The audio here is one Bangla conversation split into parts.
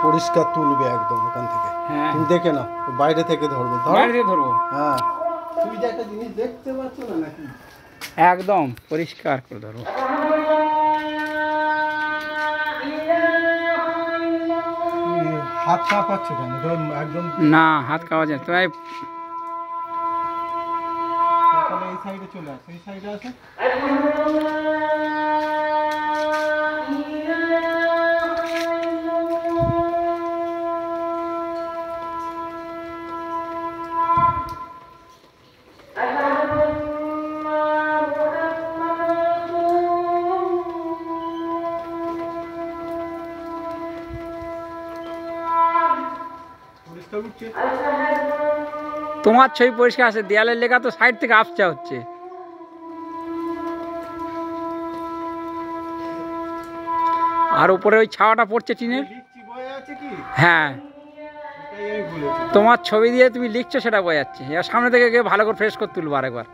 পরিষ্কার তুলবে একদম ওখান থেকে। হ্যাঁ তুমি দেখে নাও, বাইরে থেকে ধরবে। বাইরে থেকে ধরবো। হ্যাঁ, তুমি যে একটা জিনিস দেখতে পাচ্ছ না নাকি, একদম পরিষ্কার করে ধরবো। হাত কাঁপাচ্ছে কেন? একদম না হাত কাওয়া যায় তো। এই সাইডে চলে আসে, এই সাইডে আসে। তোমার ছবি পরিষ্কার আছে, দেয়ালের লেখা তো সাইড থেকে আপচা হচ্ছে। আর উপরে ওই ছাওয়াটা পড়ছে টিনের। হ্যাঁ, তোমার ছবি দিয়ে তুমি লিখছো সেটা বোঝা যাচ্ছে। এবার সামনে থেকে গিয়ে ভালো করে ফ্রেশ করে তুলবো আরেকবার।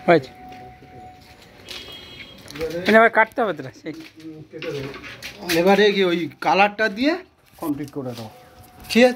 হয়েছে, এবার কাটতে হবে তো। এবারে কি ওই কালারটা দিয়ে কমপ্লিট করে দাও, ঠিক আছে।